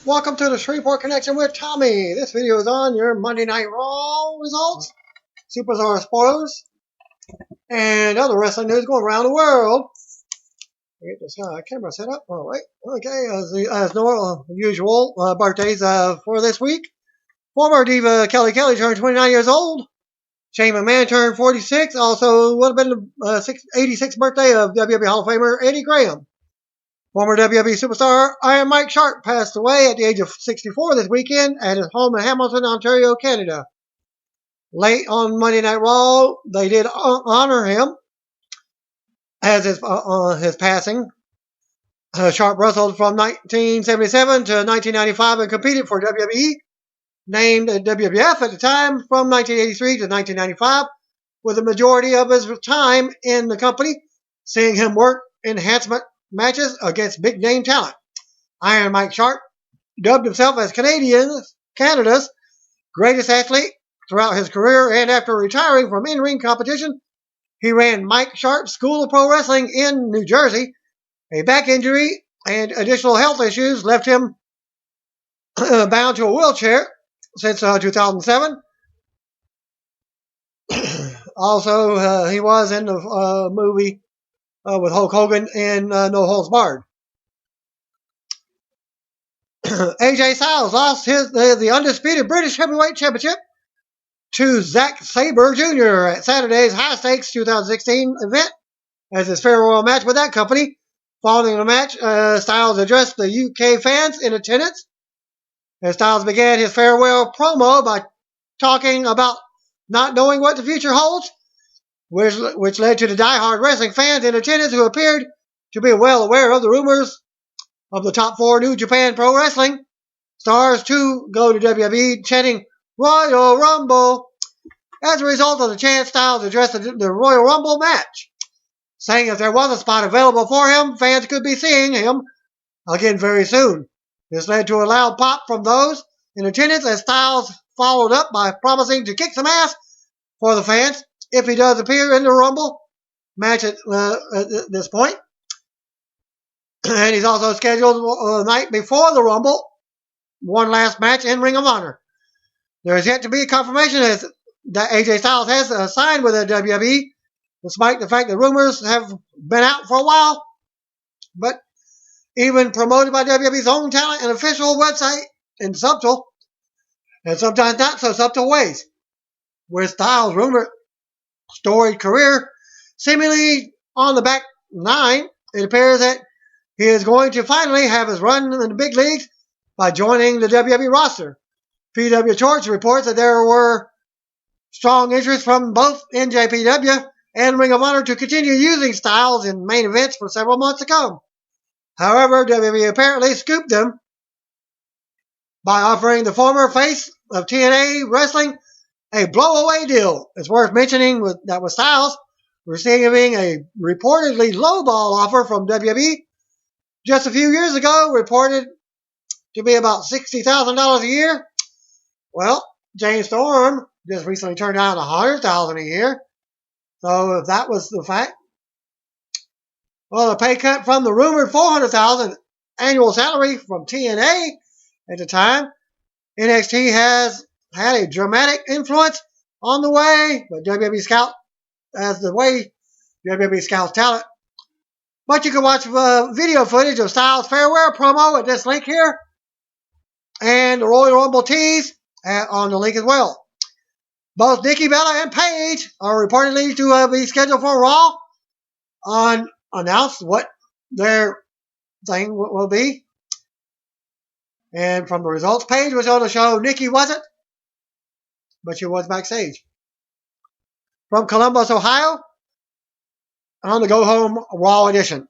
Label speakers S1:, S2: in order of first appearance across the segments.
S1: Welcome to the Shreveport Connection with Tommy. This video is on your Monday Night Raw results, superstars spoilers, and other wrestling news going around the world. Get this camera set up. All right. Okay, as normal, usual, birthdays for this week. Former diva Kelly Kelly turned 29 years old. Shane McMahon turned 46. Also would have been the 86th birthday of WWE Hall of Famer Eddie Graham. Former WWE superstar Iron Mike Sharpe passed away at the age of 64 this weekend at his home in Hamilton, Ontario, Canada. Late on Monday Night Raw, they did honor him as his passing. Sharpe wrestled from 1977 to 1995 and competed for WWE, named WWF at the time from 1983 to 1995, with the majority of his time in the company, seeing him work enhancement matches against big-name talent. Iron Mike Sharpe dubbed himself as Canada's greatest athlete throughout his career, and after retiring from in-ring competition, he ran Mike Sharpe's School of Pro Wrestling in New Jersey. A back injury and additional health issues left him bound to a wheelchair since 2007. Also, he was in the movie with Hulk Hogan in No Holds Barred. AJ Styles lost the undisputed British Heavyweight Championship to Zack Sabre Jr. at Saturday's High Stakes 2016 event as his farewell match with that company. Following the match, Styles addressed the UK fans in attendance. And Styles began his farewell promo by talking about not knowing what the future holds, which led to the diehard wrestling fans in attendance who appeared to be well aware of the rumors of the top 4 New Japan Pro Wrestling stars to go to WWE, chanting Royal Rumble. As a result of the chant, Styles addressed the Royal Rumble match, saying if there was a spot available for him, fans could be seeing him again very soon. This led to a loud pop from those in attendance as Styles followed up by promising to kick some ass for the fans if he does appear in the Rumble match at this point. And he's also scheduled the night before the Rumble, one last match in Ring of Honor. There is yet to be a confirmation that AJ Styles has signed with the WWE, despite the fact that rumors have been out for a while, but even promoted by WWE's own talent and official website in subtle, and sometimes not so subtle ways. With Styles' rumored storied career seemingly on the back 9, it appears that he is going to finally have his run in the big leagues by joining the WWE roster. PW Torch reports that there were strong interest from both NJPW and Ring of Honor to continue using Styles in main events for several months to come. However, WWE apparently scooped them by offering the former face of TNA Wrestling a blowaway deal. It's worth mentioning that with Styles receiving a reportedly lowball offer from WWE just a few years ago, reported to be about $60,000 a year. Well, James Storm just recently turned down $100,000 a year. So if that was the fact, well, a pay cut from the rumored $400,000 annual salary from TNA at the time, NXT has had a dramatic influence on the way, but WWE Scout as the way WWE Scout's talent. But you can watch video footage of Styles' farewell promo at this link here, and the Royal Rumble tease on the link as well. Both Nikki Bella and Paige are reportedly to be scheduled for Raw. Announced what their thing will be. And from the results page was on the show, Nikki wasn't, but she was backstage. From Columbus, Ohio, on the Go Home Raw edition.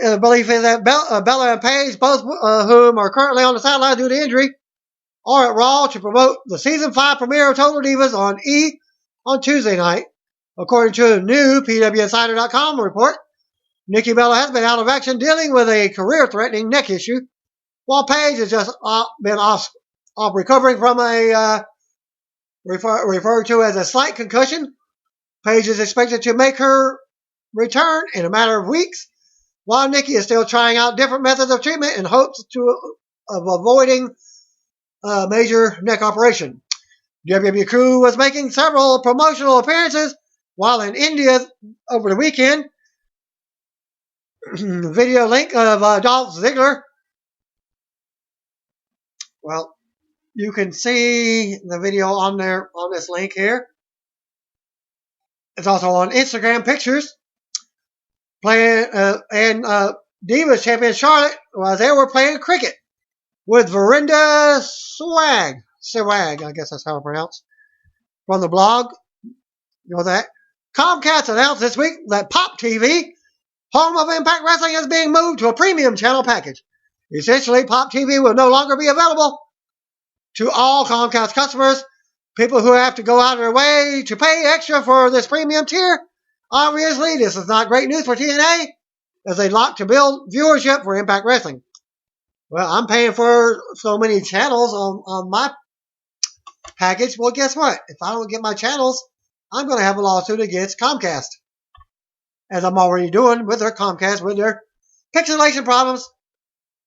S1: The belief is that Bella and Paige, both whom are currently on the sideline due to injury, are at Raw to promote the Season 5 premiere of Total Divas on E! On Tuesday night. According to a new PWInsider.com report, Nikki Bella has been out of action dealing with a career-threatening neck issue, while Paige has just been off recovering from a referred to as a slight concussion. Paige is expected to make her return in a matter of weeks while Nikki is still trying out different methods of treatment in hopes of avoiding a major neck operation. WWE crew was making several promotional appearances while in India over the weekend. Video link of Dolph Ziggler. Well, you can see the video on there on this link here. It's also on Instagram pictures. Playing and Divas champion Charlotte was they were playing cricket with Verinda Swag, I guess that's how it's pronounced. From the blog, you know that. Comcast announced this week that poptv, home of Impact Wrestling, is being moved to a premium channel package. Essentially, poptv will no longer be available to all Comcast customers. People who have to go out of their way to pay extra for this premium tier. Obviously, this is not great news for TNA, as they look to build viewership for Impact Wrestling. Well, I'm paying for so many channels on my package. Well, guess what? If I don't get my channels, I'm going to have a lawsuit against Comcast, as I'm already doing with their Comcast, with their pixelation problems.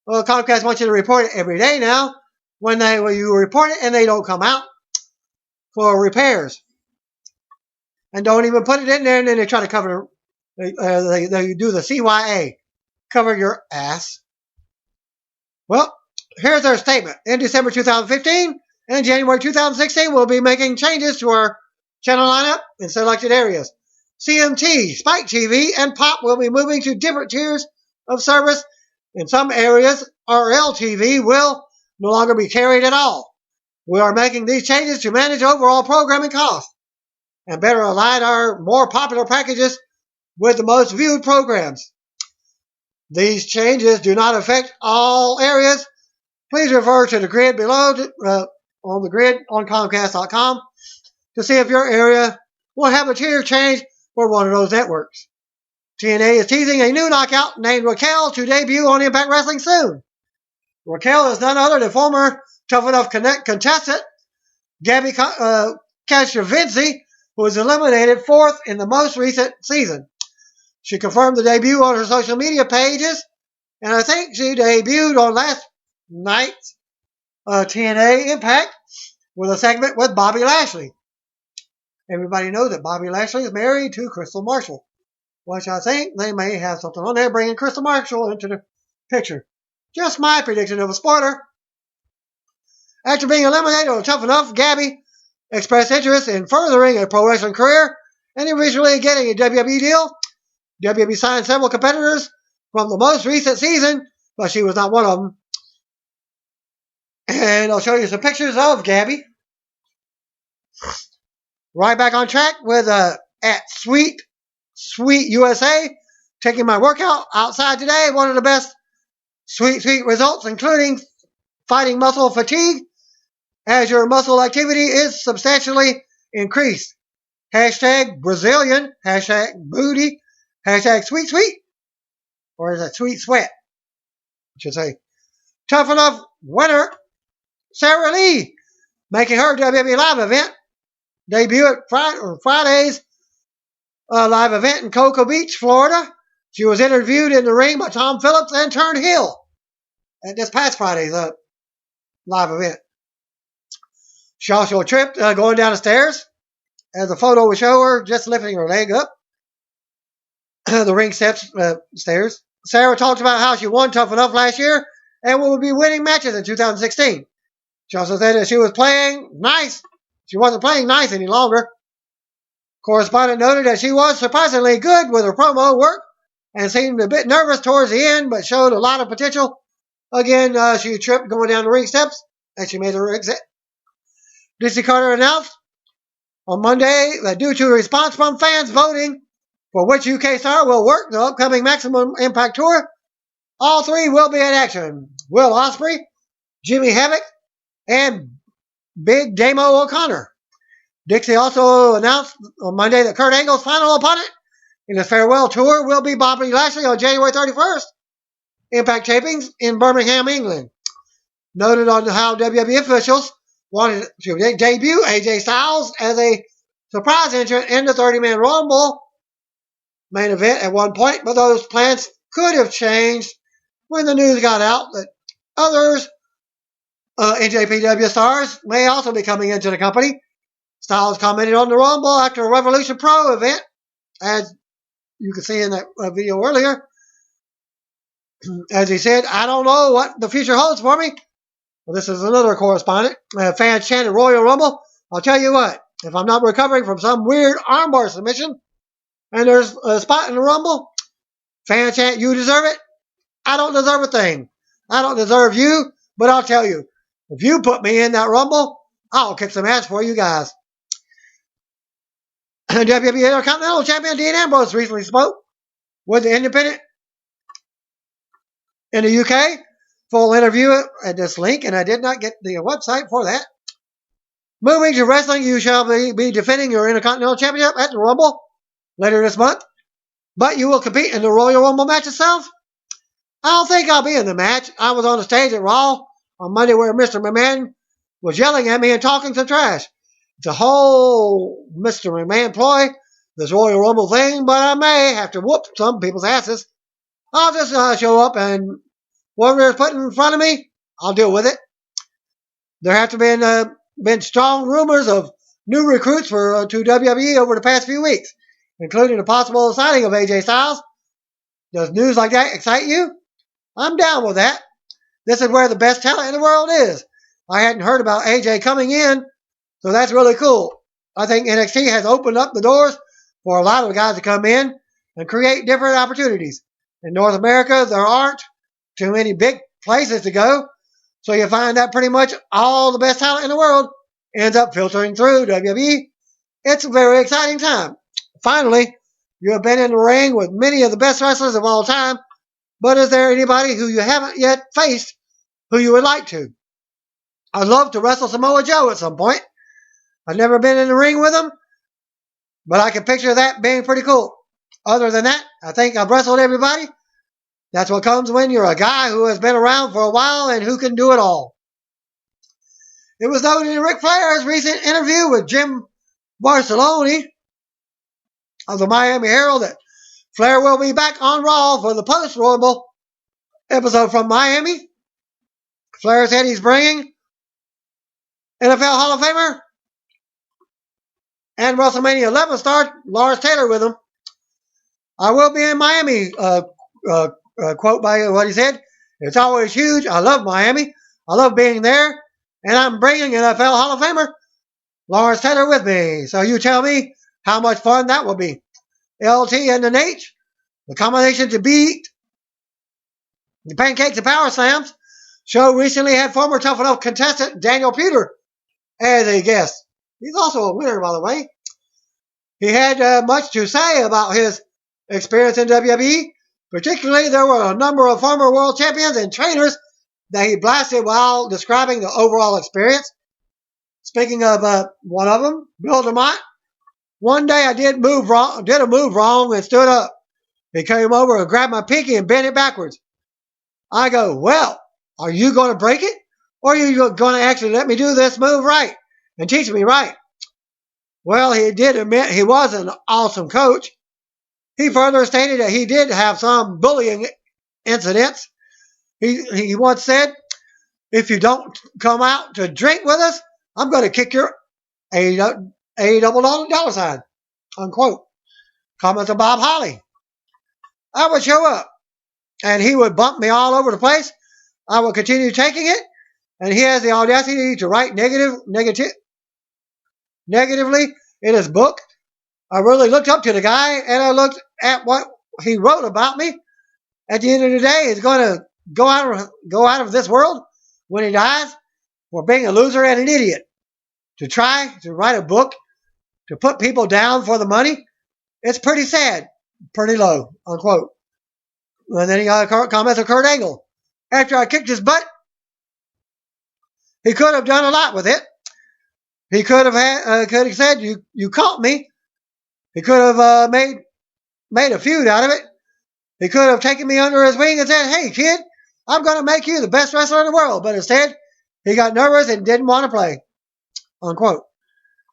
S1: Well, Comcast wants you to report it every day now. When you report it and they don't come out for repairs. And don't even put it in there, and then they try to cover they do the CYA. Cover your ass. Well, here's their statement. In December 2015 and January 2016, we'll be making changes to our channel lineup in selected areas. CMT, Spike TV, and Pop will be moving to different tiers of service. In some areas, RL TV will no longer be carried at all. We are making these changes to manage overall programming costs and better align our more popular packages with the most viewed programs. These changes do not affect all areas. Please refer to the grid below on the grid on comcast.com to see if your area will have a tier change for one of those networks. TNA is teasing a new knockout named Raquel to debut on Impact Wrestling soon. Raquel is none other than former Tough Enough Connect contestant Gabby Castrovinci, who was eliminated fourth in the most recent season. She confirmed the debut on her social media pages, and I think she debuted on last night's TNA Impact with a segment with Bobby Lashley. Everybody knows that Bobby Lashley is married to Crystal Marshall, which I think they may have something on there bringing Crystal Marshall into the picture. Just my prediction of a spoiler. After being eliminated on Tough Enough, Gabby expressed interest in furthering a pro wrestling career and eventually getting a WWE deal. WWE signed several competitors from the most recent season, but she was not one of them. And I'll show you some pictures of Gabby. Right back on track with at Sweet USA, taking my workout outside today. One of the best sweet results, including fighting muscle fatigue, as your muscle activity is substantially increased. Hashtag Brazilian, hashtag booty, hashtag sweet, or is it sweet sweat? I should say. Tough Enough winner, Sarah Lee, making her WWE live event debut at Friday's live event in Cocoa Beach, Florida. She was interviewed in the ring by Tom Phillips and turned heel at this past Friday's live event. She also tripped going down the stairs, as the photo would show her just lifting her leg up the ring steps stairs. Sarah talked about how she won Tough Enough last year and will be winning matches in 2016. She also said that she was playing nice. She wasn't playing nice any longer. Correspondent noted that she was surprisingly good with her promo work and seemed a bit nervous towards the end, but showed a lot of potential. Again, she tripped going down the ring steps, and she made her exit. Dixie Carter announced on Monday that due to a response from fans voting for which UK star will work the upcoming Maximum Impact Tour, all three will be in action. Will Ospreay, Jimmy Havoc, and Big Damo O'Connor. Dixie also announced on Monday that Kurt Angle's final opponent in his farewell tour will be Bobby Lashley on January 31st. Impact tapings in Birmingham, England. Noted on how WWE officials wanted to debut AJ Styles as a surprise entrant in the 30-man Rumble main event at one point, but those plans could have changed when the news got out that others NJPW stars may also be coming into the company. Styles commented on the Rumble after a Revolution Pro event, as you can see in that video earlier. As he said, I don't know what the future holds for me. Well, this is another correspondent. Fans chanted Royal Rumble. I'll tell you what, if I'm not recovering from some weird armbar submission and there's a spot in the Rumble, fans chant, you deserve it. I don't deserve a thing. I don't deserve you, but I'll tell you, if you put me in that Rumble, I'll kick some ass for you guys. WWE Intercontinental Champion Dean Ambrose recently spoke with the Independent in the UK. Full interview at this link, and I did not get the website for that. Moving to wrestling, you shall be defending your Intercontinental Championship at the Rumble later this month, but you will compete in the Royal Rumble match itself. I don't think I'll be in the match. I was on the stage at Raw on Monday where Mr. McMahon was yelling at me and talking some trash. It's a whole Mr. McMahon ploy, this Royal Rumble thing, but I may have to whoop some people's asses. I'll just show up and whatever's put in front of me, I'll deal with it. There have been strong rumors of new recruits to WWE over the past few weeks, including the possible signing of AJ Styles. Does news like that excite you? I'm down with that. This is where the best talent in the world is. I hadn't heard about AJ coming in, so that's really cool. I think NXT has opened up the doors for a lot of guys to come in and create different opportunities. In North America, there aren't too many big places to go, so you find that pretty much all the best talent in the world ends up filtering through WWE. It's a very exciting time. Finally, you have been in the ring with many of the best wrestlers of all time, but is there anybody who you haven't yet faced who you would like to? I'd love to wrestle Samoa Joe at some point. I've never been in the ring with him, but I can picture that being pretty cool. Other than that, I think I've wrestled everybody. That's what comes when you're a guy who has been around for a while and who can do it all. It was noted in Ric Flair's recent interview with Jim Barcelona of the Miami Herald that Flair will be back on Raw for the post-Rumble episode from Miami. Flair said he's bringing NFL Hall of Famer and WrestleMania 11 star Lawrence Taylor with him. I will be in Miami, quote by what he said. It's always huge. I love Miami. I love being there. And I'm bringing NFL Hall of Famer Lawrence Taylor with me. So you tell me how much fun that will be. LT and the Nate, the combination to beat the Pancakes and Power Slams show recently had former Tough Enough contestant Daniel Puder as a guest. He's also a winner, by the way. He had much to say about his experience in WWE. Particularly, there were a number of former world champions and trainers that he blasted while describing the overall experience. Speaking of one of them, Bill DeMott. One day I did a move wrong and stood up. He came over and grabbed my pinky and bent it backwards. I go, well, are you going to break it? Or are you going to actually let me do this move right and teach me right? Well, he did admit he was an awesome coach. He further stated that he did have some bullying incidents. He once said, if you don't come out to drink with us, I'm going to kick your A double dollar sign, unquote. Comments of Bob Holly. I would show up, and he would bump me all over the place. I would continue taking it, and he has the audacity to write negatively in his book. I really looked up to the guy, and I looked at what he wrote about me. At the end of the day, he's going to go out of this world when he dies for being a loser and an idiot. To try to write a book to put people down for the money, it's pretty sad, pretty low, unquote. And then he got a comment of Kurt Angle. After I kicked his butt, he could have done a lot with it. He could have said, you caught me. He could have made a feud out of it. He could have taken me under his wing and said, hey, kid, I'm going to make you the best wrestler in the world. But instead, he got nervous and didn't want to play, unquote.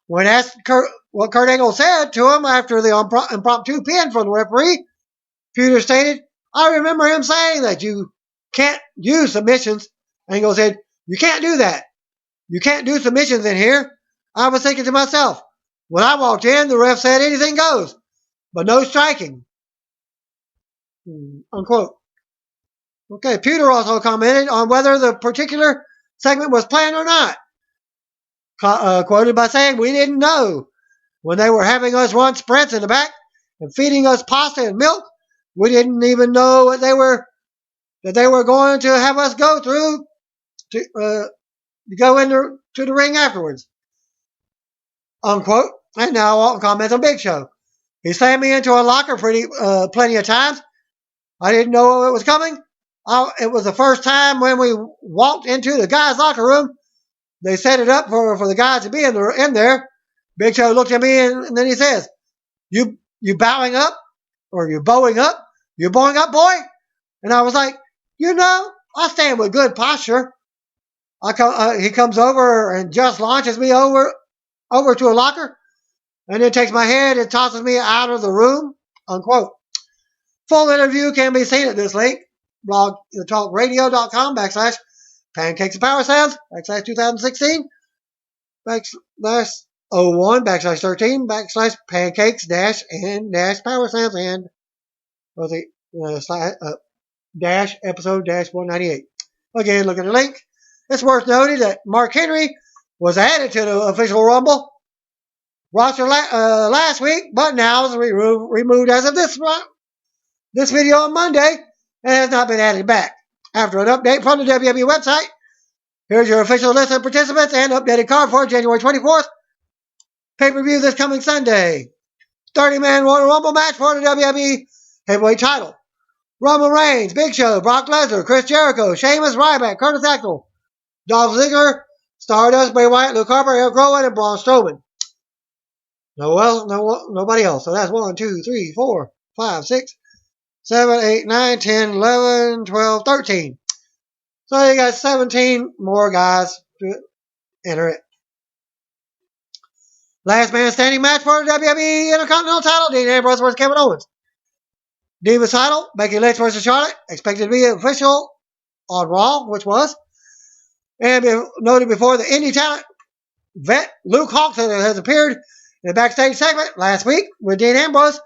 S1: When asked what Kurt Angle said to him after the impromptu pin from the referee, Puder stated, I remember him saying that you can't use submissions. Angle said, you can't do that. You can't do submissions in here. I was thinking to myself, when I walked in, the ref said anything goes, but no striking. Unquote. Okay, Pewter also commented on whether the particular segment was planned or not. Quoted by saying, we didn't know. When they were having us run sprints in the back and feeding us pasta and milk, we didn't even know what they were going to have us go through to go into the ring afterwards. Unquote. And now Walton comments on Big Show. He slammed me into a locker plenty of times. I didn't know it was coming. It was the first time when we walked into the guys' locker room. They set it up for the guys to be in there. Big Show looked at me and then he says, "You bowing up, or you bowing up? You bowing up, boy?" And I was like, I stand with good posture. He comes over and just launches me over to a locker, and then takes my head and tosses me out of the room. Unquote. Full interview can be seen at this link, blogtalkradio.com/pancakes and power sounds /2016 /01 /13 /pancakes and power sounds and episode 198. Again, look at the link. It's worth noting that Mark Henry was added to the official Rumble roster last week, but now is removed as of this video on Monday and has not been added back. After an update from the WWE website, here's your official list of participants and updated card for January 24th. Pay-per-view this coming Sunday. 30-man Royal Rumble match for the WWE Heavyweight title. Roman Reigns, Big Show, Brock Lesnar, Chris Jericho, Sheamus, Ryback, Curtis Axel, Dolph Ziggler, Stardust, Bray Wyatt, Luke Harper, Eric Rowan, and Braun Strowman. Nobody else. So that's 1, 2, 3, 4, 5, 6, 7, 8, 9, 10, 11, 12, 13. So you got 17 more guys to enter it. Last man standing match for the WWE Intercontinental title, Dean Ambrose versus Kevin Owens. Divas title, Becky Lynch versus Charlotte, expected to be official on Raw, which was. And noted before, the indie talent vet Luke Hawkson has appeared in a backstage segment last week with Dean Ambrose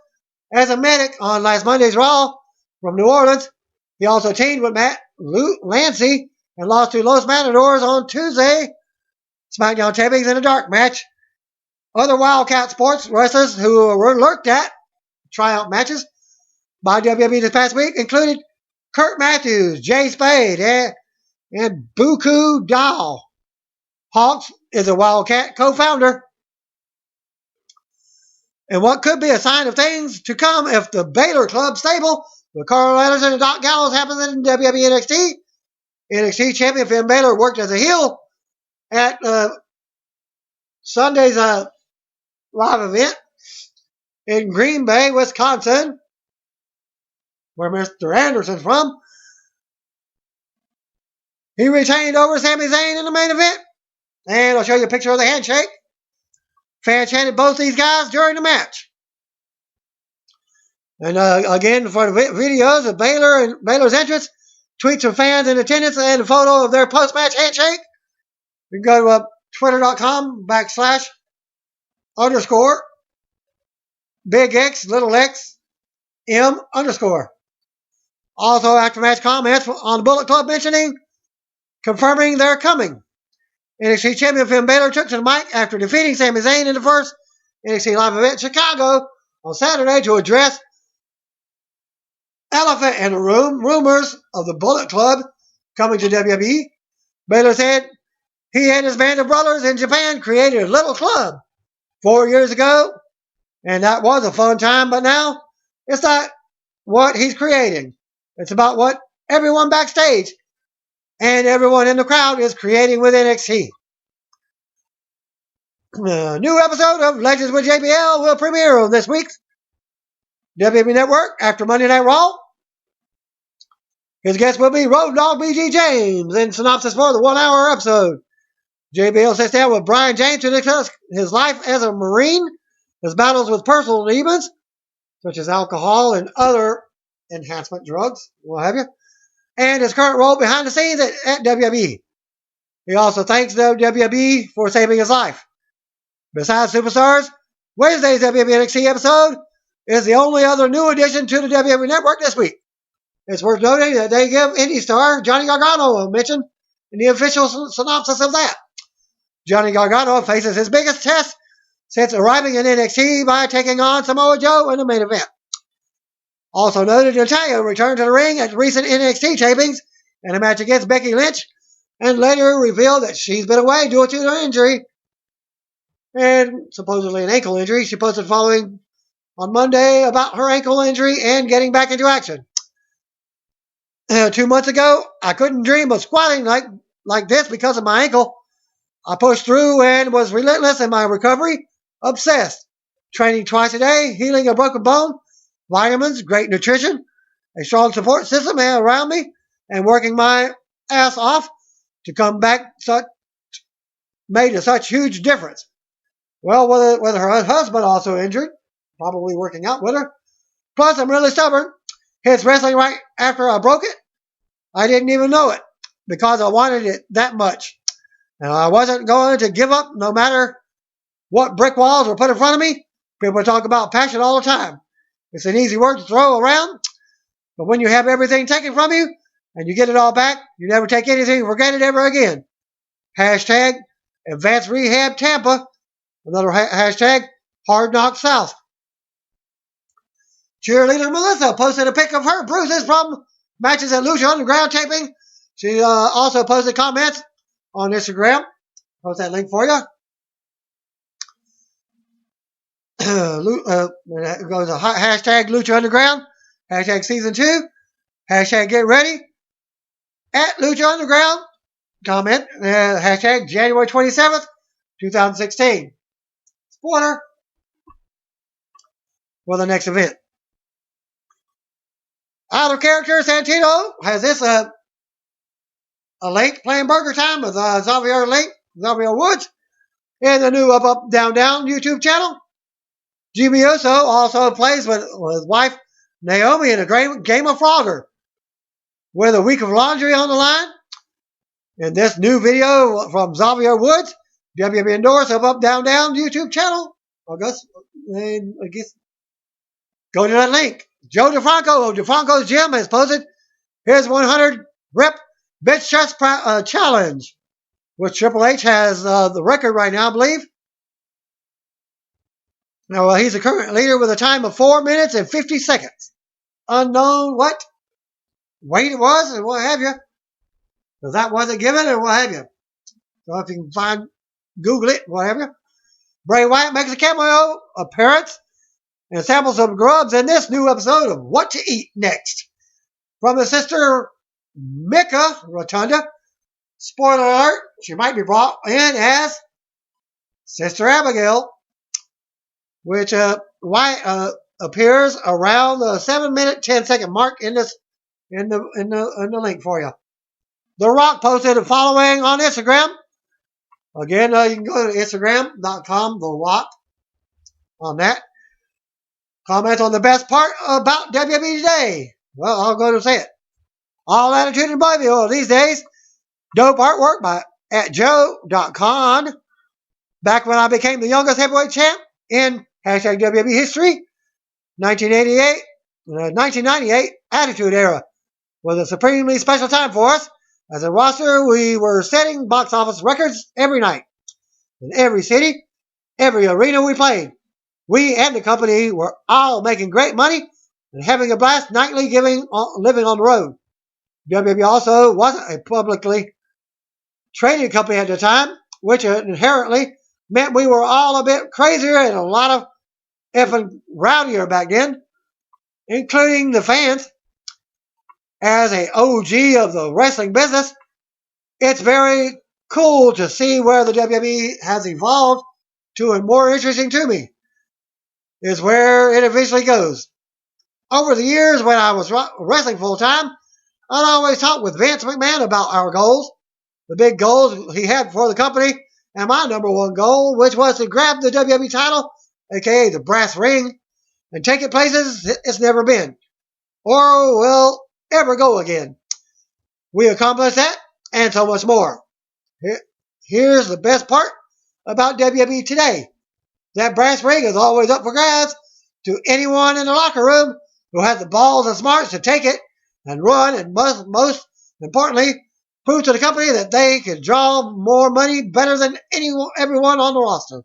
S1: as a medic on last Monday's Raw from New Orleans. He also teamed with Matt Lancey and lost to Los Matadors on Tuesday. SmackDown champions in a dark match. Other Wildcat Sports wrestlers who were looked at tryout matches by WWE this past week included Kurt Matthews, Jay Spade, and Buku Dao. Hawks is a Wildcat co-founder. And what could be a sign of things to come if the Baylor Club stable with Carl Anderson and Doc Gallows happens in WWE NXT. NXT champion Finn Balor worked as a heel at Sunday's live event in Green Bay, Wisconsin, where Mr. Anderson's from. He retained over Sami Zayn in the main event. And I'll show you a picture of the handshake. Fans chanted both these guys during the match. And again, for the videos of Baylor and Baylor's entrance, tweets from fans in attendance, and a photo of their post-match handshake, you can go to twitter.com /_ big X, little x, M _. Also, after-match comments on the Bullet Club confirming they're coming. NXT champion Finn Balor took to the mic after defeating Sami Zayn in the first NXT live event in Chicago on Saturday to address elephant in the room rumors of the Bullet Club coming to WWE. Balor said he and his band of brothers in Japan created a little club 4 years ago, and that was a fun time, but now it's not what he's creating. It's about what everyone backstage and everyone in the crowd is creating with NXT. A new episode of Legends with JBL will premiere on this week's WWE Network after Monday Night Raw. His guest will be Road Dogg BG James. In synopsis for the 1 hour episode, JBL sits down with Brian James to discuss his life as a Marine, his battles with personal demons, such as alcohol and other enhancement drugs, what have you, and his current role behind the scenes at WWE. He also thanks the WWE for saving his life. Besides Superstars, Wednesday's WWE NXT episode is the only other new addition to the WWE Network this week. It's worth noting that they give indie star Johnny Gargano a mention in the official synopsis of that. Johnny Gargano faces his biggest test since arriving in NXT by taking on Samoa Joe in the main event. Also noted, Natalya returned to the ring at recent NXT tapings in a match against Becky Lynch, and later revealed that she's been away due to an injury, and supposedly an ankle injury. She posted following on Monday about her ankle injury and getting back into action. 2 months ago, I couldn't dream of squatting like this because of my ankle. I pushed through and was relentless in my recovery, obsessed. Training twice a day, healing a broken bone, vitamins, great nutrition, a strong support system around me, and working my ass off to come back made such huge difference. Well, whether her husband also injured, probably working out with her. Plus, I'm really stubborn. Hits wrestling right after I broke it. I didn't even know it because I wanted it that much. And I wasn't going to give up no matter what brick walls were put in front of me. People talk about passion all the time. It's an easy word to throw around. But when you have everything taken from you and you get it all back, you never take anything for granted ever again. Hashtag Advanced Rehab Tampa. Another hashtag Hard Knock South. Cheerleader Melissa posted a pic of her bruises from matches at Lucha Underground taping. She also posted comments on Instagram. Post that link for you. It goes to hashtag Lucha Underground, hashtag Season 2, hashtag Get Ready, at Lucha Underground, comment, hashtag January 27th, 2016. Spoiler for the next event. Out of character, Santino has this a link playing Burger Time with Xavier Woods in the new upupdowndown YouTube channel. Jimmy Uso also plays with wife Naomi in a game of Frogger with a week of laundry on the line. In this new video from Xavier Woods, WWE endorsed upupdowndown YouTube channel. I guess go to that link. Joe DeFranco of DeFranco's Gym has posted his 100 rep bench chest challenge, which Triple H has the record right now, I believe. Now, he's the current leader with a time of 4 minutes and 50 seconds. Unknown what weight it was and what have you. Because that wasn't given and what have you. So if you can Google it, what have you. Bray Wyatt makes a cameo appearance and samples some grubs in this new episode of What to Eat Next. From his sister Mika Rotunda. Spoiler alert, she might be brought in as Sister Abigail, which Wyatt appears around the 7-minute 10-second mark in the link for you. The Rock posted a following on Instagram. Again, you can go to Instagram.com, The Rock, on that. Comment on the best part about WWE today. Well, I'll go to say it. All attitude and Bobby these days. Dope artwork by @joe.con. Back when I became the youngest heavyweight champ in hashtag WWE history, 1998 Attitude Era was a supremely special time for us. As a roster, we were setting box office records every night. In every city, every arena we played. We and the company were all making great money and having a blast nightly living on the road. WWE also wasn't a publicly traded company at the time, which inherently meant we were all a bit crazier and a lot of effing rowdier back then, including the fans. As a OG of the wrestling business, it's very cool to see where the WWE has evolved to, and more interesting to me is where it eventually goes. Over the years when I was wrestling full time, I'd always talk with Vince McMahon about our goals, the big goals he had for the company, and my number one goal, which was to grab the WWE title, aka the brass ring, and take it places it's never been. or will ever go again. We accomplished that and so much more. Here's the best part about WWE today. That brass ring is always up for grabs to anyone in the locker room who has the balls and smarts to take it and run, and most importantly, prove to the company that they can draw more money better than everyone on the roster.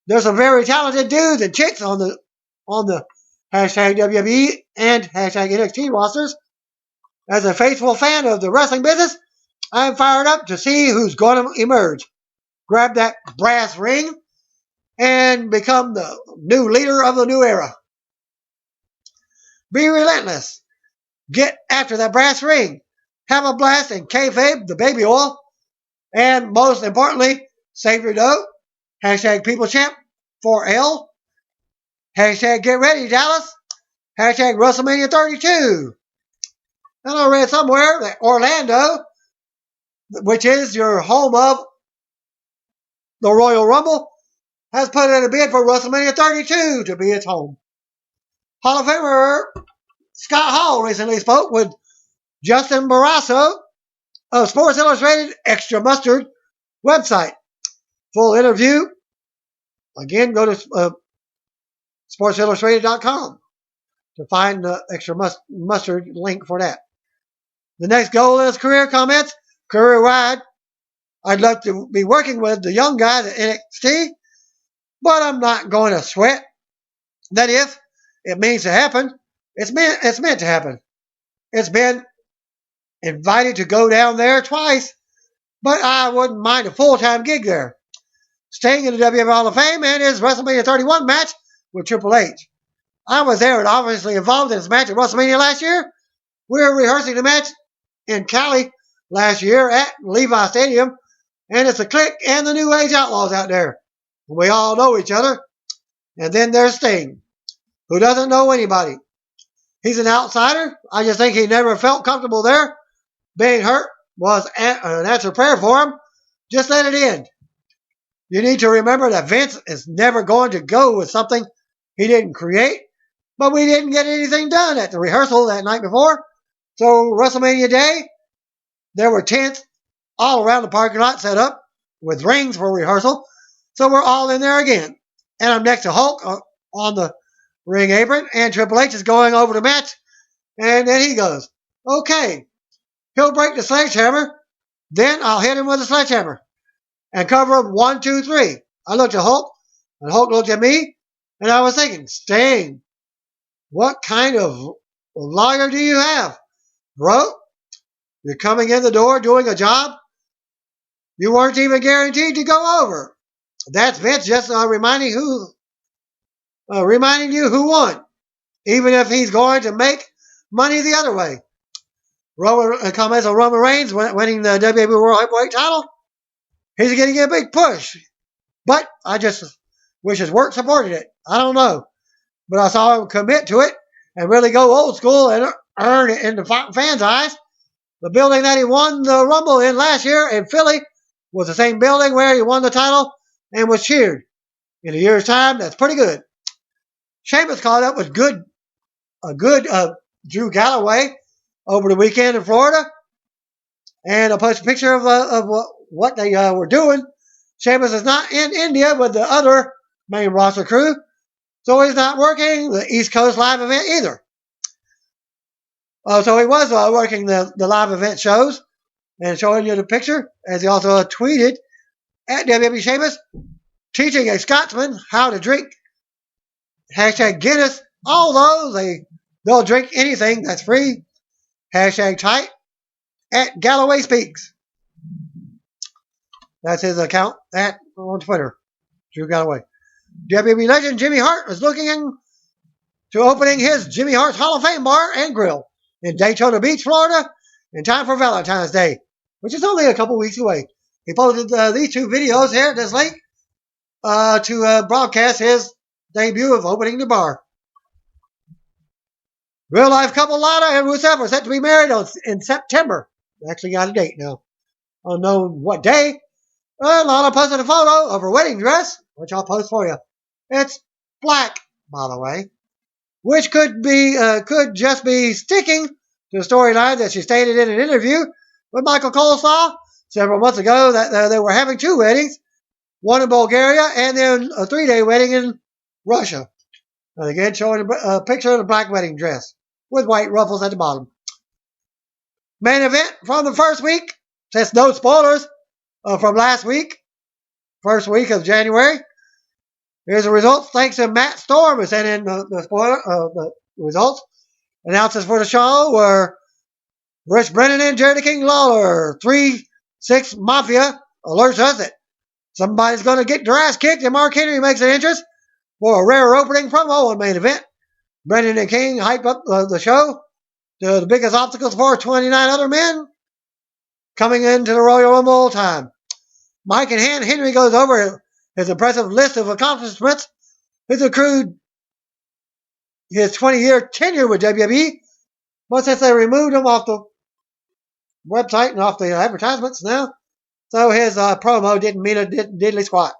S1: There's some very talented dudes and chicks on the hashtag WWE and hashtag NXT rosters. As a faithful fan of the wrestling business, I'm fired up to see who's going to emerge. Grab that brass ring and become the new leader of the new era. Be relentless. Get after that brass ring. Have a blast and kayfabe the baby oil. And most importantly, save your dough. Hashtag PeopleChamp4L. Hashtag Get Ready Dallas. Hashtag WrestleMania 32. And I read somewhere that Orlando, which is your home of the Royal Rumble, has put in a bid for WrestleMania 32 to be its home. Hall of Famer Scott Hall recently spoke with Justin Barrasso of Sports Illustrated Extra Mustard website. Full interview. Again, go to sportsillustrated.com to find the Extra Mustard link for that. The next goal in his career comments, career-wide, I'd love to be working with the young guys at NXT, but I'm not going to sweat. That if it means to happen, it's meant to happen. It's been invited to go down there twice, but I wouldn't mind a full-time gig there. Staying in the WWE Hall of Fame and his WrestleMania 31 match with Triple H. I was there and obviously involved in his match at WrestleMania last year. We were rehearsing the match in Cali last year at Levi Stadium, and it's the Clique and the New Age Outlaws out there. We all know each other. And then there's Sting, who doesn't know anybody. He's an outsider. I just think he never felt comfortable there. Being hurt was an answered prayer for him. Just let it end. You need to remember that Vince is never going to go with something he didn't create. But we didn't get anything done at the rehearsal that night before. So WrestleMania Day, there were tents all around the parking lot set up with rings for rehearsal. So we're all in there again. And I'm next to Hulk on the ring apron, and Triple H is going over the match. And then he goes, okay, he'll break the sledgehammer. Then I'll hit him with a sledgehammer and cover him 1, 2, 3. I looked at Hulk, and Hulk looked at me, and I was thinking, Sting, what kind of lawyer do you have? Bro, you're coming in the door doing a job you weren't even guaranteed to go over. That's Vince just reminding you who won, even if he's going to make money the other way. Comments on Roman Reigns winning the WWE World Heavyweight title. He's going to get a big push, but I just wish his work supported it. I don't know, but I saw him commit to it and really go old school and earn it in the fans' eyes. The building that he won the Rumble in last year in Philly was the same building where he won the title and was cheered. In a year's time, that's pretty good. Sheamus caught up with a good Drew Galloway over the weekend in Florida, and I posted a picture of what they were doing. Sheamus is not in India with the other main roster crew, so he's not working the East Coast live event either. So he was working the live event shows and showing you the picture, as he also tweeted at WWE Sheamus, teaching a Scotsman how to drink hashtag Guinness, although they'll drink anything that's free. Hashtag tight at Galloway Speaks. That's his account on Twitter. Drew Galloway. WWE legend Jimmy Hart is looking to opening his Jimmy Hart's Hall of Fame bar and grill in Daytona Beach, Florida, in time for Valentine's Day, which is only a couple weeks away. He posted these two videos here at this link to broadcast his debut of opening the bar. Real life couple Lana and Rusev are set to be married in September. Actually got a date now. Unknown what day. Lana posted a photo of her wedding dress, which I'll post for you. It's black, by the way. which could just be sticking to the storyline that she stated in an interview with Michael Coleslaw several months ago that they were having 2 weddings, one in Bulgaria and then a 3-day wedding in Russia. And again, showing a picture of the black wedding dress with white ruffles at the bottom. Main event from the first week, since no spoilers from last week, first week of January. Here's the results. Thanks to Matt Storm who sent in the results. Announcers for the show were Rich Brennan and Jerry King Lawler. 3-6 Mafia alerts us that somebody's going to get their ass kicked, and Mark Henry makes an entrance for a rare opening promo on main event. Brennan and King hype up the show to the biggest obstacles for 29 other men coming into the Royal Rumble time. Mike and Henry goes over his impressive list of accomplishments. He's accrued his 20-year tenure with WWE, but since they removed him off the website and off the advertisements now, so his promo didn't mean a diddly squat.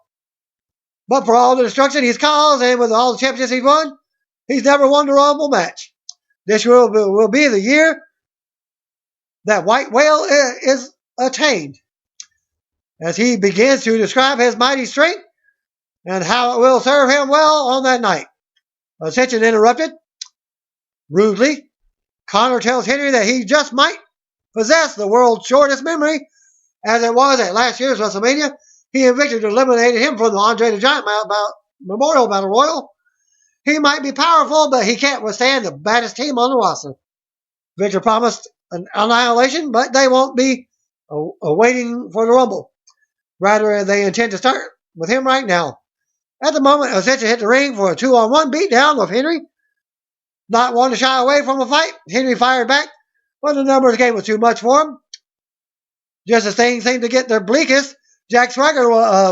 S1: But for all the destruction he's caused and with all the championships he's won, he's never won the Rumble match. This will be the year that White Whale is attained, as he begins to describe his mighty strength and how it will serve him well on that night. Ascension interrupted. Rudely, Connor tells Henry that he just might possess the world's shortest memory, as it was at last year's WrestleMania. He and Victor eliminated him from the Andre the Giant Memorial Battle Royal. He might be powerful, but he can't withstand the baddest team on the roster. Victor promised an annihilation, but they won't be waiting for the Rumble. Rather, they intend to start with him right now. At the moment, Ascension hit the ring for a 2-on-1 beatdown of Henry. Not wanting to shy away from a fight, Henry fired back, but the numbers game was too much for him. Just as things seemed to get their bleakest, Jack Swagger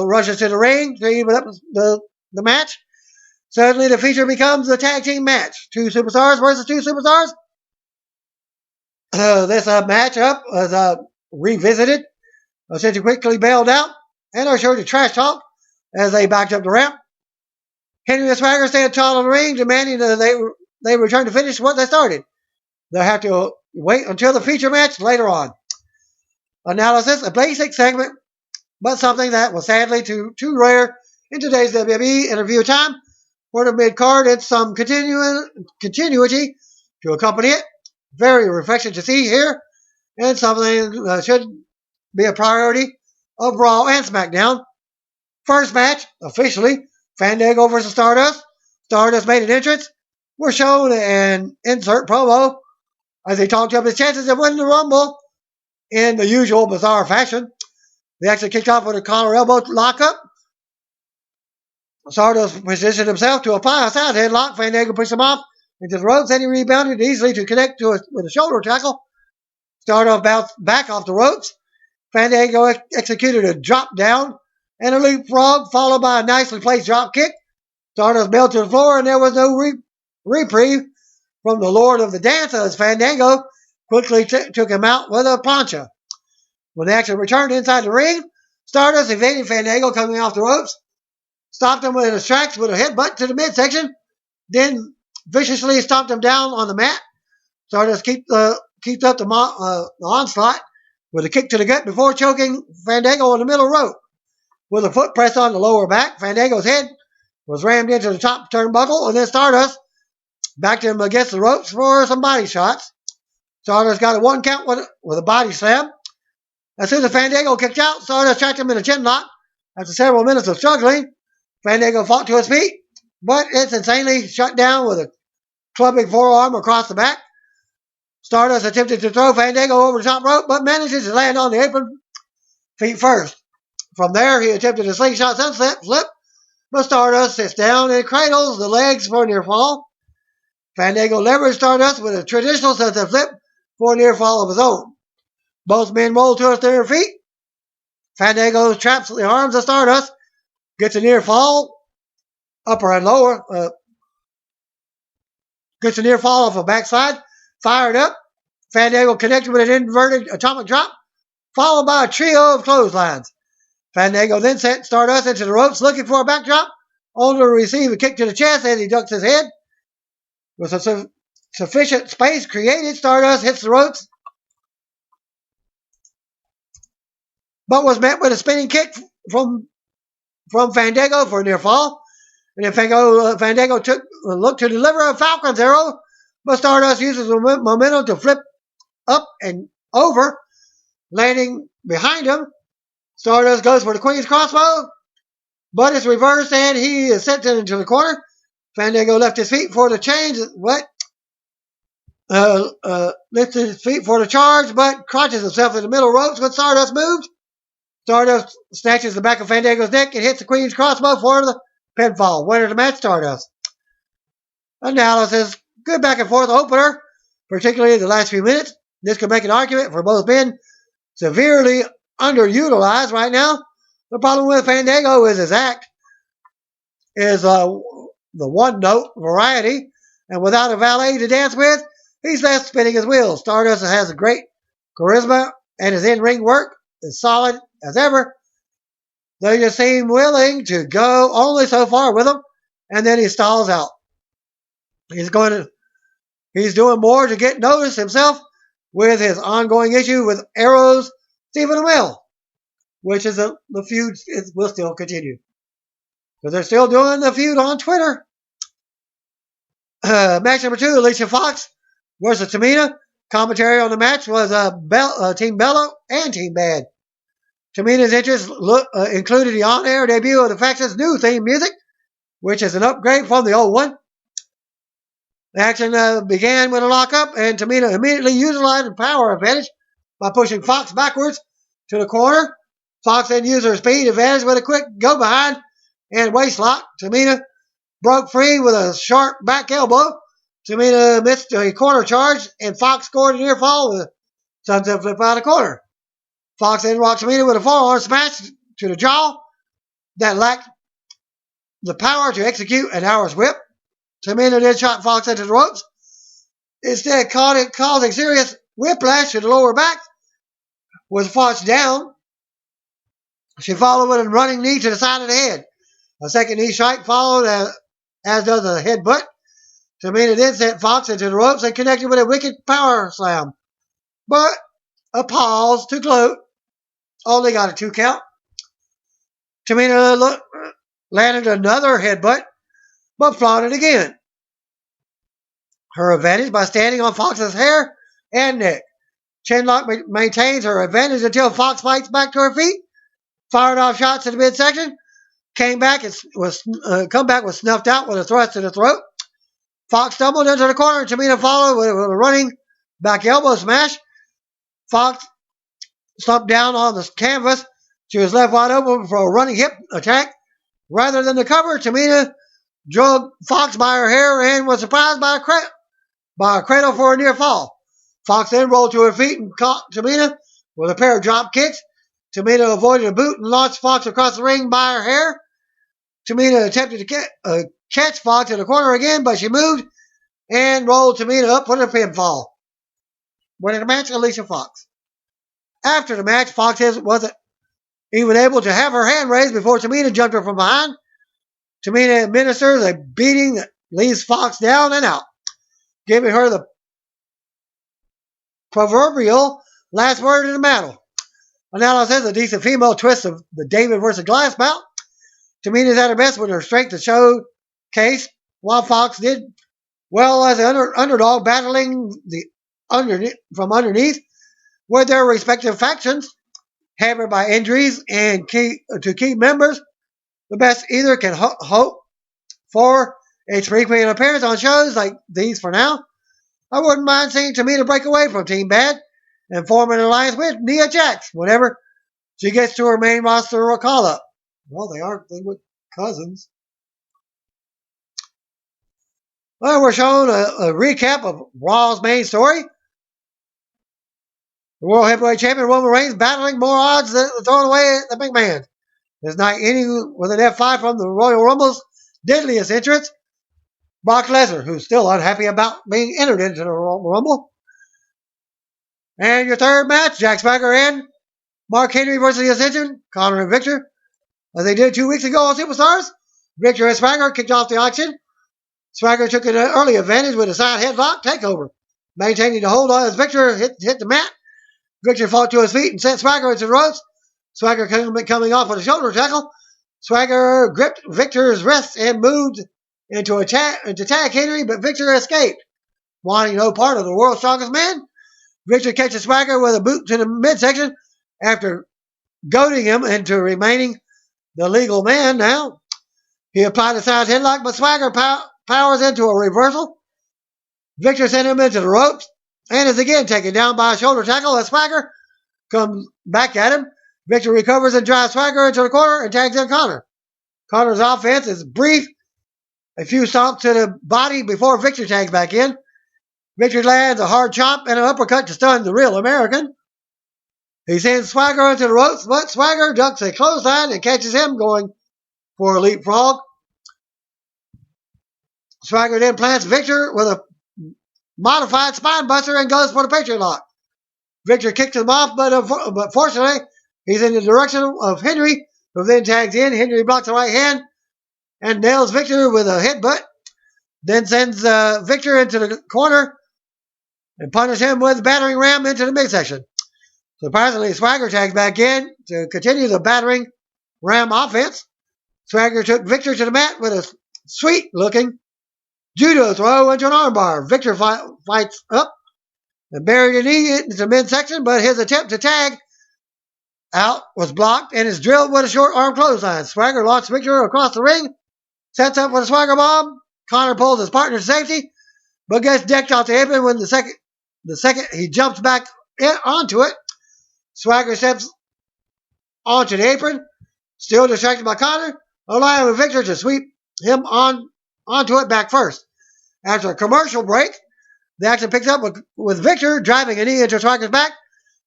S1: rushes to the ring to even up the match. Suddenly, the feature becomes the tag team match. 2 superstars versus 2 superstars. This matchup was revisited. Ascension quickly bailed out and are sure to trash talk as they backed up the ramp. Henry and Swagger stand tall in the ring, demanding that they return to finish what they started. They'll have to wait until the feature match later on. Analysis, a basic segment, but something that was sadly too rare in today's WWE interview time for the mid-card and some continuity to accompany it. Very refreshing to see here, and something that should be a priority of Raw and SmackDown. First match, officially, Fandango versus Stardust. Stardust made an entrance. We're shown an insert promo as he talked up his chances of winning the Rumble in the usual bizarre fashion. They actually kicked off with a collar elbow lockup. Stardust positioned himself to apply a side headlock. Fandango pushed him off into the ropes, and he rebounded easily to connect with a shoulder tackle. Stardust bounced back off the ropes. Fandango executed a drop down and a leapfrog, followed by a nicely placed drop kick. Stardust bailed to the floor, and there was no reprieve from the Lord of the Dance as Fandango quickly took him out with a plancha. When they actually returned inside the ring, Stardust evaded Fandango coming off the ropes, stopped him in his tracks with a headbutt to the midsection, then viciously stomped him down on the mat. Stardust keeps up the onslaught with a kick to the gut before choking Fandango on the middle rope. With a foot press on the lower back, Fandango's head was rammed into the top turnbuckle, and then Stardust backed him against the ropes for some body shots. Stardust got a 1 count with a body slam. As soon as Fandango kicked out, Stardust tracked him in a chin lock. After several minutes of struggling, Fandango fought to his feet, but it's insanely shut down with a clubbing forearm across the back. Stardust attempted to throw Fandango over the top rope, but manages to land on the apron feet first. From there, he attempted a slingshot sunset flip, but Stardust sits down and cradles the legs for a near fall. Fandango leveraged Stardust with a traditional sunset flip for a near fall of his own. Both men roll to their feet. Fandango traps the arms of Stardust, gets a near fall, upper and lower, gets a near fall off a backside, fired up. Fandango connected with an inverted atomic drop, followed by a trio of clotheslines. Fandango then sent Stardust into the ropes looking for a backdrop, only to receive a kick to the chest as he ducks his head. With sufficient space created, Stardust hits the ropes, but was met with a spinning kick from Fandango for a near fall. And then Fandango looked to deliver a Falcon's arrow, but Stardust uses momentum to flip up and over, landing behind him. Stardust goes for the Queen's crossbow, but it's reversed and he is sent into the corner. Fandango left his feet for the change. Lifted his feet for the charge, but crotches himself in the middle ropes when Stardust moved. Stardust snatches the back of Fandango's neck and hits the Queen's crossbow for the pinfall. Winner of the match, Stardust. Analysis. Good back and forth opener, particularly the last few minutes. This could make an argument for both men severely underutilized right now. The problem with Fandango is his act is the one-note variety, and without a valet to dance with, he's left spinning his wheels. Stardust has a great charisma, and his in-ring work is solid as ever. They just seem willing to go only so far with him, and then he stalls out. He's doing more to get noticed himself with his ongoing issue with Arrow's Stephen Amell, which is the feud will still continue. Because they're still doing the feud on Twitter. Match number 2, Alicia Fox versus Tamina. Commentary on the match was Team Bello and Team Bad. Tamina's interests included the on-air debut of the faction's new theme music, which is an upgrade from the old one. The action began with a lockup, and Tamina immediately utilized the power advantage by pushing Fox backwards to the corner. Fox then used her speed advantage with a quick go-behind and waist lock. Tamina broke free with a sharp back elbow. Tamina missed a corner charge, and Fox scored a near fall with a sunset flip out of the corner. Fox then rocked Tamina with a forearm smash to the jaw that lacked the power to execute an hour's whip. Tamina then shot Fox into the ropes, instead causing serious whiplash to the lower back. With Fox down, she followed with a running knee to the side of the head. A second knee strike followed, as does a headbutt. Tamina then sent Fox into the ropes and connected with a wicked power slam. But a pause to gloat. Only got a 2 count. Tamina landed another headbutt, but flaunted again. Her advantage by standing on Fox's hair and neck. Chinlock maintains her advantage until Fox fights back to her feet, fired off shots in the midsection, came back and was snuffed out with a thrust to the throat. Fox stumbled into the corner, and Tamina followed with a running back elbow smash. Fox slumped down on the canvas. She was left wide open for a running hip attack. Rather than the cover, Tamina drug Fox by her hair and was surprised by a cradle for a near fall. Fox then rolled to her feet and caught Tamina with a pair of drop kicks. Tamina avoided a boot and launched Fox across the ring by her hair. Tamina attempted to catch Fox in the corner again, but she moved and rolled Tamina up for the pinfall. Winning the match, Alicia Fox. After the match, Fox wasn't even able to have her hand raised before Tamina jumped her from behind. Tamina administers a beating that leaves Fox down and out, giving her the proverbial last word in the battle. Analysis, a decent female twist of the David versus Goliath bout. Tamina's at her best with her strength to showcase, while Fox did well as an underdog battling from underneath with their respective factions, hammered by injuries and key members. The best either can hope for a frequent appearance on shows like these for now. I wouldn't mind seeing Tamina break away from Team Bad and form an alliance with Nia Jax whenever she gets to her main roster or call-up. Well, they were cousins. Well, we're shown a recap of Raw's main story. The World Heavyweight Champion Roman Reigns battling more odds than throwing away the McMahon. This night ending with an F5 from the Royal Rumble's deadliest entrance, Brock Lesnar, who's still unhappy about being entered into the Royal Rumble. And your third match, Jack Swagger and Mark Henry versus the Ascension, Connor and Victor. As they did 2 weeks ago on Superstars, Victor and Swagger kicked off the action. Swagger took an early advantage with a side headlock takeover. Maintaining the hold on as Victor hit the mat. Victor fought to his feet and sent Swagger into the ropes. Swagger coming off with a shoulder tackle. Swagger gripped Victor's wrist and moved into tag Henry, but Victor escaped. Wanting no part of the world's strongest man, Victor catches Swagger with a boot to the midsection after goading him into remaining the legal man now. He applied a side headlock, but Swagger powers into a reversal. Victor sent him into the ropes and is again taken down by a shoulder tackle as Swagger comes back at him. Victor recovers and drives Swagger into the corner and tags in Connor. Connor's offense is brief. A few stomps to the body before Victor tags back in. Victor lands a hard chop and an uppercut to stun the real American. He sends Swagger into the ropes, but Swagger ducks a clothesline and catches him going for a leapfrog. Swagger then plants Victor with a modified spine buster and goes for the Patriot lock. Victor kicks him off, but fortunately, he's in the direction of Henry, who then tags in. Henry blocks the right hand and nails Victor with a headbutt. Then sends Victor into the corner and punishes him with a battering ram into the midsection. Surprisingly, Swagger tags back in to continue the battering ram offense. Swagger took Victor to the mat with a sweet-looking judo throw into an armbar. Victor fights up and buried a knee into the midsection, but his attempt to tag out was blocked and is drilled with a short arm clothesline. Swagger launches Victor across the ring, sets up with a Swagger bomb. Connor pulls his partner to safety, but gets decked off the apron when the second he jumps back onto it. Swagger steps onto the apron, still distracted by Connor, allowing Victor to sweep him onto it back first. After a commercial break, the action picks up with Victor driving a knee into Swagger's back,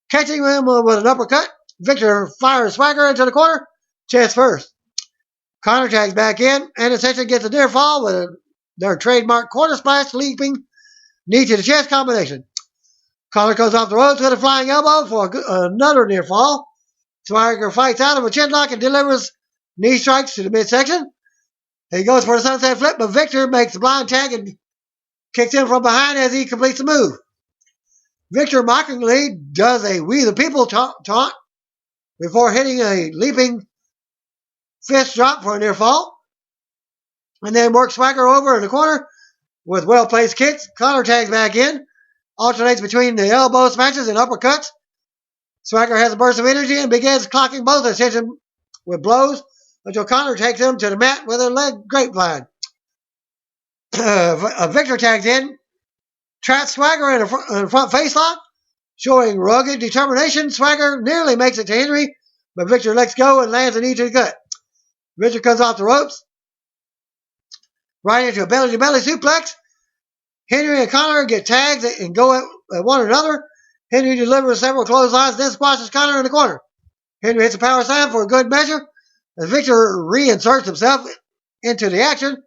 S1: catching him with an uppercut. Victor fires Swagger into the corner, chest first. Connor tags back in and essentially gets a near fall with their trademark quarter splash leaping knee to the chest combination. Connor goes off the ropes with a flying elbow for another near fall. Swagger fights out of a chinlock and delivers knee strikes to the midsection. He goes for a sunset flip, but Victor makes a blind tag and kicks him from behind as he completes the move. Victor mockingly does a We the People taunt before hitting a leaping fist drop for a near fall, and then works Swagger over in the corner with well-placed kicks. Connor tags back in, alternates between the elbow smashes and uppercuts. Swagger has a burst of energy and begins clocking both attention with blows until Connor takes him to the mat with a leg grapevine. Victor tags in, traps Swagger in a front face lock, showing rugged determination. Swagger nearly makes it to Henry, but Victor lets go and lands a knee to the gut. Victor comes off the ropes, right into a belly-to-belly suplex. Henry and Connor get tagged and go at one another. Henry delivers several clotheslines, then squashes Connor in the corner. Henry hits a power slam for a good measure as Victor reinserts himself into the action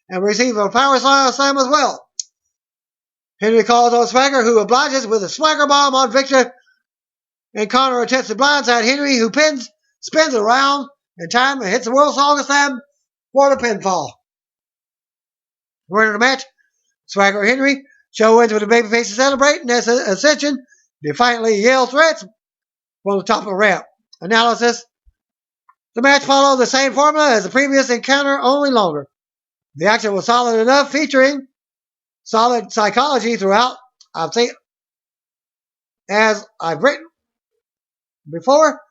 S1: and receives a power slam as well. Henry calls on Swagger, who obliges with a Swagger bomb on Victor, and Connor attempts to blindside Henry, who spins around in time and hits the world's longest slam for the pinfall. Winner of the match, Swagger Henry. Show wins with the babyface to celebrate, and as Ascension defiantly yell threats from the top of the ramp. Analysis. The match followed the same formula as the previous encounter, only longer. The action was solid enough, featuring solid psychology throughout. As I've written before,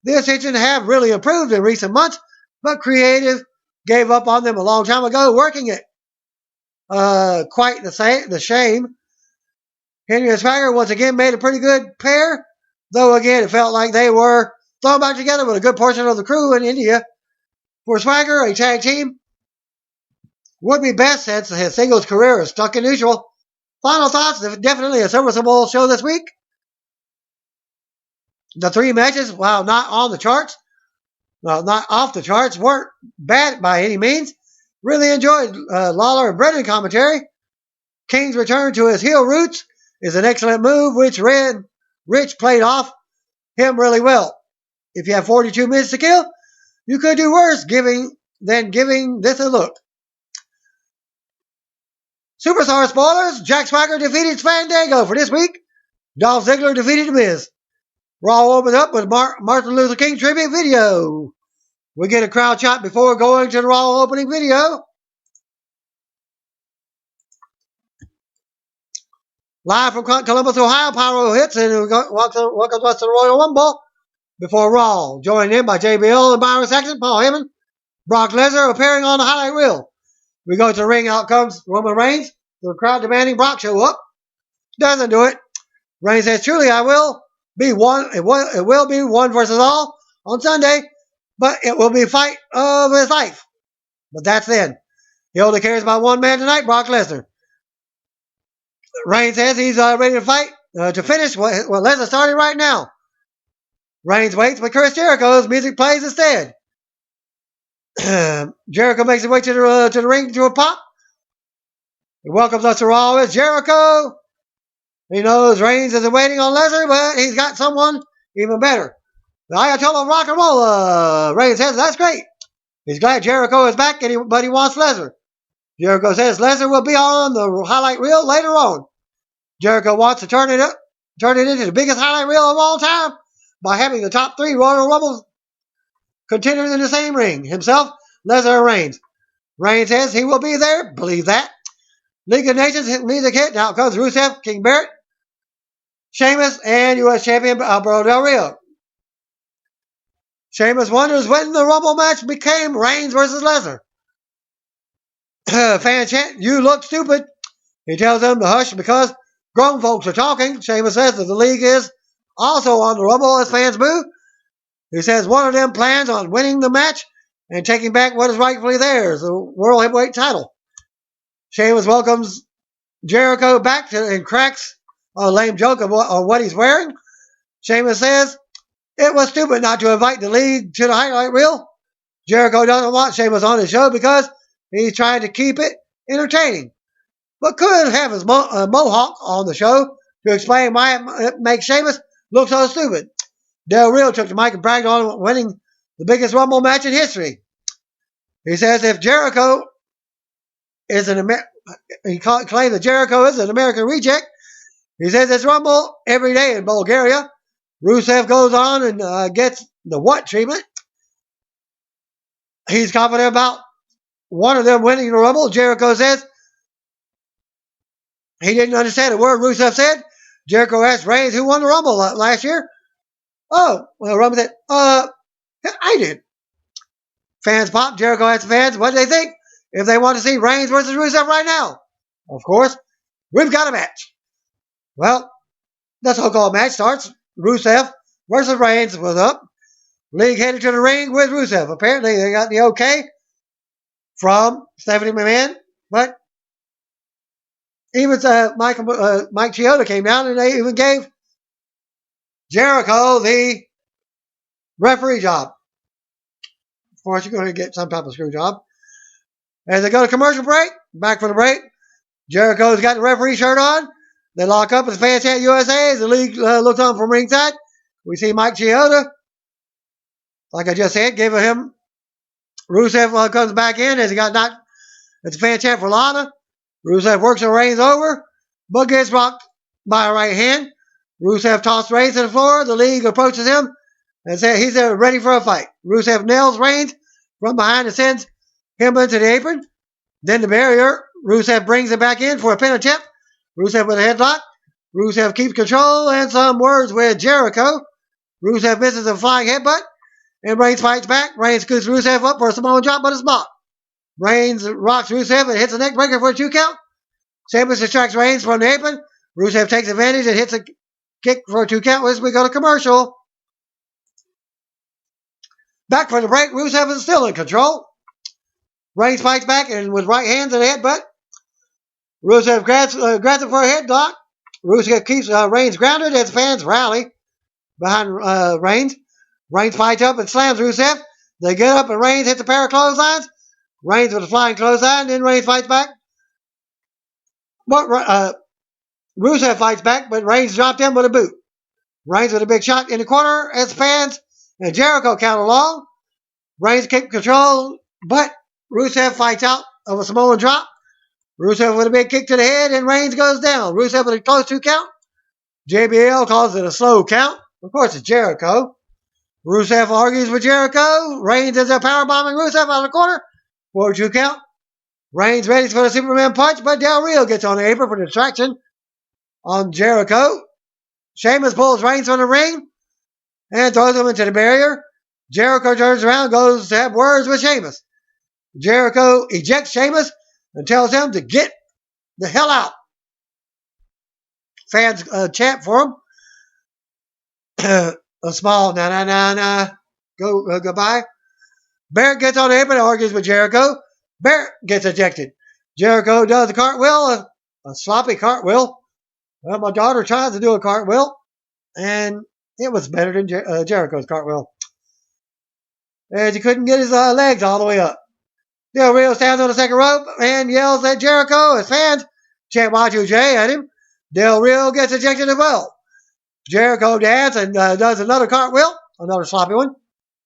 S1: the Ascension have really improved in recent months, but creative gave up on them a long time ago, working it. Quite the shame. Henry and Swagger once again made a pretty good pair, though again it felt like they were thrown back together with a good portion of the crew in India. For Swagger, a tag team would be best since his singles career is stuck in neutral. Final thoughts, definitely a serviceable show this week. The three matches, while not off the charts, weren't bad by any means. Really enjoyed Lawler and Brennan commentary. King's return to his heel roots is an excellent move, which Rich played off him really well. If you have 42 minutes to kill, you could do worse than giving this a look. Superstar spoilers. Jack Swagger defeated Fandango for this week. Dolph Ziggler defeated The Miz. Raw opened up with Martin Luther King tribute video. We get a crowd shot before going to the Raw opening video. Live from Columbus, Ohio, Pyro hits and welcomes us to the Royal Rumble before Raw. Joined in by JBL and Byron Saxton, Paul Heyman, Brock Lesnar appearing on the highlight reel. We go to the ring. Out comes Roman Reigns. The crowd demanding Brock show up. Doesn't do it. Reigns says, truly I will be one. It will be one versus all on Sunday, but it will be a fight of his life. But that's then. He only cares about one man tonight, Brock Lesnar. Reigns says he's ready to fight to finish what Lesnar started right now. Reigns waits, but Chris Jericho's music plays instead. Jericho makes his way to the ring to a pop. He welcomes us to Raw as Jericho. He knows Reigns isn't waiting on Lesnar, but he's got someone even better. The Ayatollah of Rock and Roll. Reigns says that's great. He's glad Jericho is back, but he wants Lesnar. Jericho says Lesnar will be on the highlight reel later on. Jericho wants to turn it into the biggest highlight reel of all time by having the top 3 Royal Rumble contenders in the same ring. Himself, Lesnar, and Reigns. Reigns says he will be there. Believe that. League of Nations music hit. Now comes Rusev, King Barrett, Sheamus, and U.S. Champion Alberto Del Rio. Sheamus wonders when the Rumble match became Reigns versus Lesnar. Fan chant, you look stupid. He tells them to hush because grown folks are talking. Sheamus says that the league is also on the Rumble as fans boo. He says one of them plans on winning the match and taking back what is rightfully theirs, the World Heavyweight title. Sheamus welcomes Jericho back and cracks a lame joke of what he's wearing. Sheamus says it was stupid not to invite the league to the highlight reel. Jericho doesn't want Sheamus on his show because he's trying to keep it entertaining, but could have his mohawk on the show to explain why it makes Sheamus look so stupid. Del Rio took the mic and bragged on winning the biggest Rumble match in history. He says if Jericho is he claims that Jericho is an American reject. He says it's Rumble every day in Bulgaria. Rusev goes on and gets the what treatment. He's confident about one of them winning the Rumble. Jericho says he didn't understand a word Rusev said. Jericho asked Reigns who won the Rumble last year. Oh, well, Rumble said, I did. Fans pop. Jericho asked the fans what they think if they want to see Reigns versus Rusev right now. Of course, we've got a match. Well, the so-called match starts. Rusev versus Reigns was up. League headed to the ring with Rusev. Apparently, they got the okay from Stephanie McMahon, but even Mike Chioda came down and they even gave Jericho the referee job. Of course, you're going to get some type of screw job. As they go to commercial break, back from the break, Jericho's got the referee shirt on. They lock up as Fan Chant USA as the league looks on from ringside. We see Mike Chioda, like I just said, giving him. Rusev comes back in as he got knocked at the Fan Chant for Lana. Rusev works and Reigns over, but gets rocked by a right hand. Rusev tossed Reigns to the floor. The league approaches him and says he's ready for a fight. Rusev nails Reigns from behind and sends him into the apron. Then the barrier. Rusev brings him back in for a pin attempt. Rusev with a headlock. Rusev keeps control and some words with Jericho. Rusev misses a flying headbutt. And Reigns fights back. Reigns scoots Rusev up for a Samoan drop, but it's blocked. Reigns rocks Rusev and hits a neck breaker for a 2 count. Sheamus distracts Reigns from the apron. Rusev takes advantage and hits a kick for a 2 count as we go to commercial. Back from the break, Rusev is still in control. Reigns fights back and with right hands and a headbutt. Rusev grabs him for a headlock. Rusev keeps Reigns grounded as fans rally behind Reigns. Reigns fights up and slams Rusev. They get up and Reigns hits a pair of clotheslines. Reigns with a flying clothesline. Then Reigns fights back. But Rusev fights back, but Reigns dropped him with a boot. Reigns with a big shot in the corner as fans and Jericho count along. Reigns keep control, but Rusev fights out of a Samoan drop. Rusev with a big kick to the head, and Reigns goes down. Rusev with a close 2 count. JBL calls it a slow count. Of course, it's Jericho. Rusev argues with Jericho. Reigns ends up powerbombing Rusev out of the corner for a 2 count. Reigns ready for the Superman punch, but Del Rio gets on the apron for distraction on Jericho. Sheamus pulls Reigns from the ring and throws him into the barrier. Jericho turns around, goes to have words with Sheamus. Jericho ejects Sheamus and tells him to get the hell out. Fans chant for him. A small na goodbye. Barrett gets on the apron and argues with Jericho. Barrett gets ejected. Jericho does a cartwheel, a sloppy cartwheel. Well, my daughter tries to do a cartwheel, and it was better than Jericho's cartwheel. And he couldn't get his legs all the way up. Del Rio stands on the second rope and yells at Jericho as fans chant Y2J at him. Del Rio gets ejected as well. Jericho dances and does another cartwheel, another sloppy one.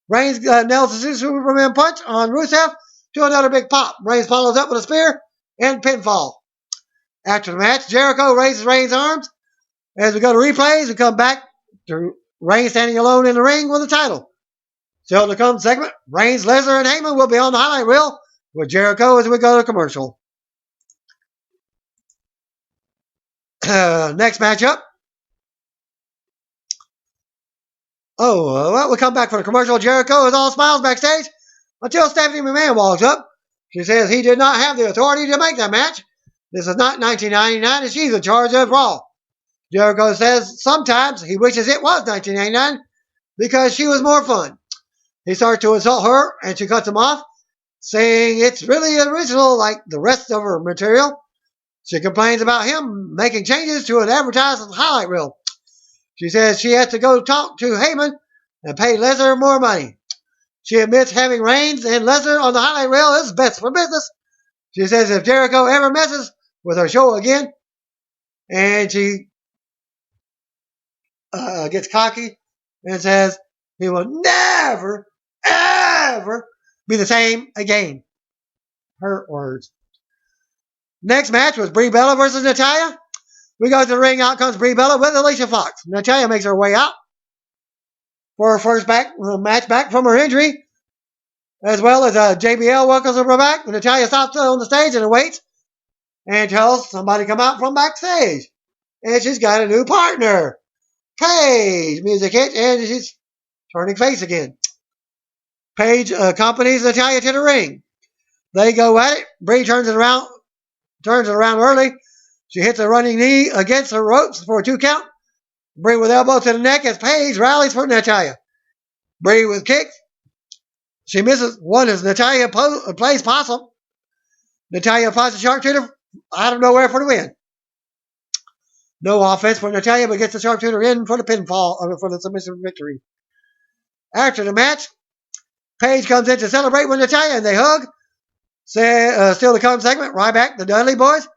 S1: Reigns nails the Superman punch on Rusev to another big pop. Reigns follows up with a spear and pinfall. After the match, Jericho raises Reigns' arms. As we go to replays, we come back to Reigns standing alone in the ring with the title. Still to come segment, Reigns, Lesnar, and Heyman will be on the highlight reel with Jericho as we go to commercial. Next matchup. Well, we come back for the commercial. Jericho is all smiles backstage until Stephanie McMahon walks up. She says he did not have the authority to make that match. This is not 1999, and she's in charge of Raw. Jericho says sometimes he wishes it was 1999 because she was more fun. He starts to insult her, and she cuts him off, saying it's really original like the rest of her material. She complains about him making changes to an advertising highlight reel. She says she has to go talk to Heyman and pay Lesnar more money. She admits having Reigns and Lesnar on the highlight reel is best for business. She says if Jericho ever messes with her show again, and she gets cocky and says he will never, ever be the same again. Her words. Next match was Brie Bella versus Natalya. We go to the ring. Out comes Brie Bella with Alicia Fox. Natalya makes her way out for her first match back from her injury, as well as JBL welcomes her back. Natalya stops on the stage and waits and tells somebody to come out from backstage. And she's got a new partner. Paige. Music hits, and she's turning face again. Paige accompanies Natalya to the ring. They go at it. Brie turns it around early. She hits a running knee against the ropes for a 2 count. Brie with elbow to the neck as Paige rallies for Natalya. Brie with kicks. She misses one as Natalya plays possum. Natalya applies a sharpshooter out of nowhere for the win. No offense for Natalya, but gets the sharpshooter in for the pinfall, for the submission victory. After the match, Paige comes in to celebrate with Natalya, and they hug. Still to come segment, Ryback, the Dudley Boys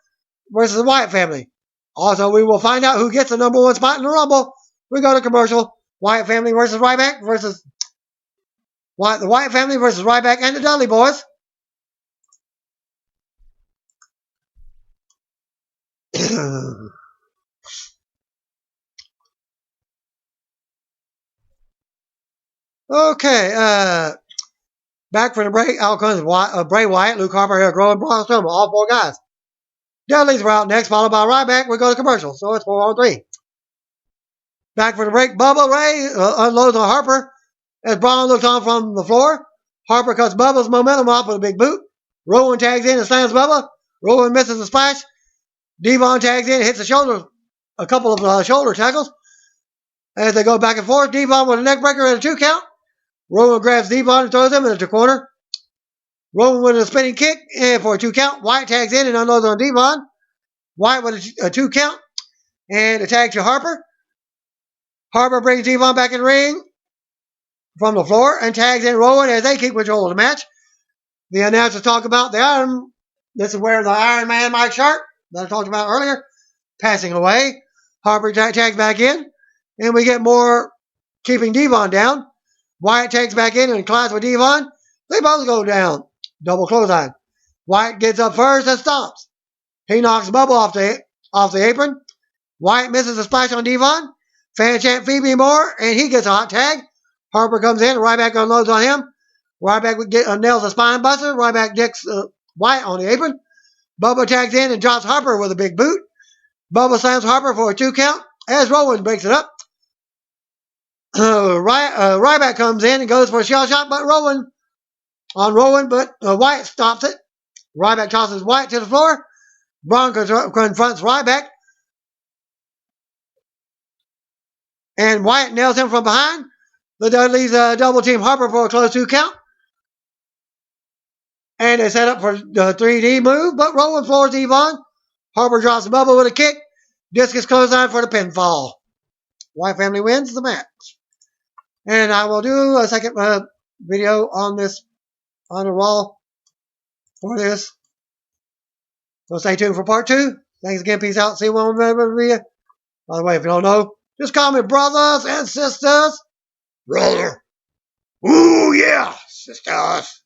S1: versus the Wyatt family. Also, we will find out who gets the number 1 spot in the Rumble. We go to commercial. Wyatt family versus Ryback versus the Wyatt family versus Ryback and the Dudley Boys. Okay, back for the break. Out comes Bray Wyatt, Luke Harper, Eric Rowan, Braun Strowman, all 4 guys. Dudley's were out next, followed by Ryback. We go to commercial, so it's 4-on-3. Back for the break. Bubba Ray unloads on Harper as Braun looks on from the floor. Harper cuts Bubba's momentum off with a big boot. Rowan tags in and slams Bubba. Rowan misses the splash. Devon tags in and hits a couple of shoulder tackles. As they go back and forth, Devon with a neck breaker and a 2 count. Rowan grabs Devon and throws him into the corner. Rowan with a spinning kick and for a 2 count. Wyatt tags in and unloads on Devon. Wyatt with a 2 count and a tag to Harper. Harper brings Devon back in the ring from the floor and tags in Rowan as they keep control of the match. The announcers talk about this is where the Iron Man Mike Sharpe that I talked about earlier passing away. Harper tags back in and we get more keeping Devon down. Wyatt tags back in and collides with Devon. They both go down. Double clothesline. Wyatt gets up first and stomps. He knocks Bubba off the apron. Wyatt misses a splash on Devon. Fan chant Phoebe more, and he gets a hot tag. Harper comes in. Ryback unloads on him. Ryback nails a spine buster. Ryback dicks Wyatt on the apron. Bubba tags in and drops Harper with a big boot. Bubba slams Harper for a 2 count as Rowan breaks it up. Ryback comes in and goes for a shell shot, but Wyatt stops it. Ryback tosses Wyatt to the floor. Braun confronts Ryback, and Wyatt nails him from behind. The Dudleys double team Harper for a close 2 count. And they set up for the 3D move, but Rowan floors Devon. Harper drops Bubba with a kick. Discus clothesline for the pinfall. Wyatt family wins the match. And I will do a second video on the Raw for this. So stay tuned for part 2. Thanks again. Peace out. See you when we're with you. By the way, if you don't know, just call me brothers and sisters. Brother. Ooh, yeah, sisters.